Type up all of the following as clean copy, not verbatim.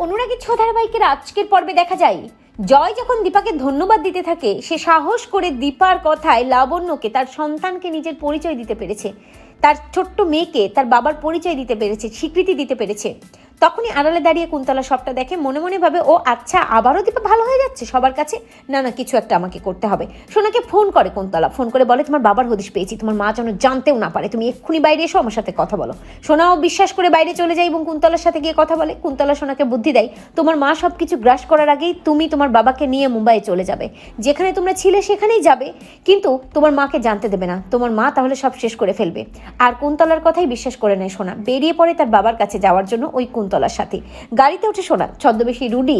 অনুরাগী ছো ধারাবাহিকের আজকের পর্বে দেখা যায় জয় যখন দীপাকে ধন্যবাদ দিতে থাকে, সে সাহস করে দীপার কথায় লাবণ্যকে, তার সন্তানকে নিজের পরিচয় দিতে পেরেছে, তার ছোট্ট মেয়েকে তার বাবার পরিচয় দিতে পেরেছে, স্বীকৃতি দিতে পেরেছে। তখনই আড়ালে দাঁড়িয়ে কুন্তলা সবটা দেখে, মনে মনে ভাবে ও আচ্ছা, আবারও দীপা ভালো হয়ে যাচ্ছে সবার কাছে, না না কিছু একটা আমাকে করতে হবে। সোনাকে ফোন করে কুন্তলা, ফোন করে বলে তোমার বাবার হদিশ পেয়েছি, তোমার মা যেন জানতেও না পারে, তুমি এক্ষুনি বাইরে এসো আমার সাথে কথা বলো। সোনাও বিশ্বাস করে বাইরে চলে যায় এবং কুন্তলার সাথে গিয়ে কথা বলে। কুন্তলা সোনাকে বুদ্ধি দেয়, তোমার মা সব কিছু গ্রাস করার আগেই তুমি তোমার বাবাকে নিয়ে মুম্বাইয়ে চলে যাবে, যেখানে তোমরা ছিলে সেখানেই যাবে, কিন্তু তোমার মাকে জানতে দেবে না, তোমার মা তাহলে সব শেষ করে ফেলবে। আর কুন্তলার কথাই বিশ্বাস করে নেয় সোনা, বেরিয়ে পড়ে তার বাবার কাছে যাওয়ার জন্য ওই কুন্তলার সাথে। গাড়িতে উঠে সোনা, ছদ্মবেশী রুডি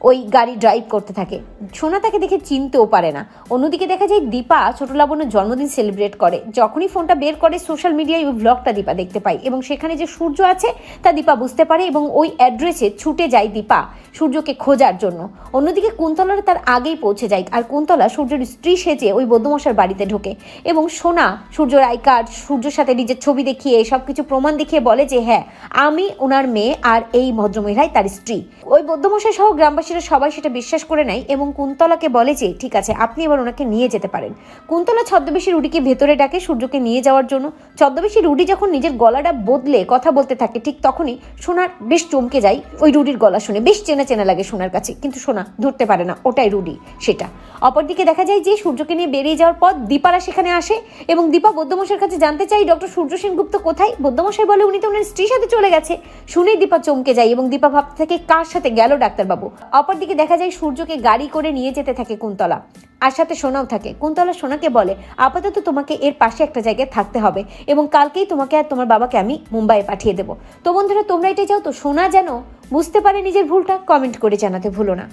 ওই গাড়ি ড্রাইভ করতে থাকে। সোনা তাকে দেখে চিনতেও পারে না। অন্যদিকে দেখা যায় দীপা ছোট লাবণ্যর জন্মদিন সেলিব্রেট করে। যখনই ফোনটা বের করে সোশ্যাল মিডিয়ায় ওই ব্লগটা দীপা দেখতে পায় এবং সেখানে যে সূর্য আছে তা দীপা বুঝতে পারে এবং ওই অ্যাড্রেসে ছুটে যায় দীপা সূর্যকে খোঁজার জন্য। অন্যদিকে কুন্তলার তার আগেই পৌঁছে যায়, আর কুন্তলা সূর্যের স্ত্রী সেজে ওই বৌদ্ধমশার বাড়িতে ঢোকে এবং সোনা সূর্যর আই কার্ড, সূর্যের সাথে নিজের ছবি দেখিয়ে সব কিছু প্রমাণ দেখিয়ে বলে যে হ্যাঁ আমি ওনার মেয়ে আর এই ভদ্রমহিলাই তার স্ত্রী। ওই বৌদ্ধমশাই সহ গ্রামবাসীরা সবাই সেটা বিশ্বাস করে নেয় এবং কুন্তলাকে বলে যে ঠিক আছে আপনি এবার ওনাকে নিয়ে যেতে পারেন। কুন্তলা ছদ্মবেশী রুডিকে ভেতরে ডাকে সূর্যকে নিয়ে যাওয়ার জন্য। ছদ্মবেশী রুডি যখন নিজের গলাটা বদলে কথা বলতে থাকে, ঠিক তখনই সোনার বেশ চমকে যায় ওই রুডির গলা শুনে, বেশ চেনা চেনা লাগে সোনার কাছে, কিন্তু সোনা ধরতে পারে না ওটাই রুডি সেটা। অপরদিকে দেখা যায় যে সূর্যকে নিয়ে বেরিয়ে যাওয়ার পর দীপারা সেখানে আসে এবং দীপা বৌদ্ধমশাইয়ের কাছে জানতে চাই ডক্টর সূর্য সেনগুপ্ত কোথায়। বৌদ্ধমশাই বলে উনি তো ওনার স্ত্রীর সাথে চলে গেছে। শুনেই দীপা চমকে যায় এবং দীপা ভাবতে থাকে কার সাথে গেল ডাক্তারবাবু। অপরদিকে দেখা যায় সূর্যকে গাড়ি করে নিয়ে যেতে থাকে কুন্তলা, আর সাথে সোনাও থাকে। কুন্তলা সোনাকে বলে আপাতত তোমাকে এর পাশে একটা জায়গায় থাকতে হবে এবং কালকেই তোমাকে আর তোমার বাবাকে আমি মুম্বাইয়ে পাঠিয়ে দেবো। তো বন্ধুরা তোমরা এটা চাও তো সোনা যেন বুঝতে পারে নিজের ভুলটা? কমেন্ট করে জানাতে ভুলো না।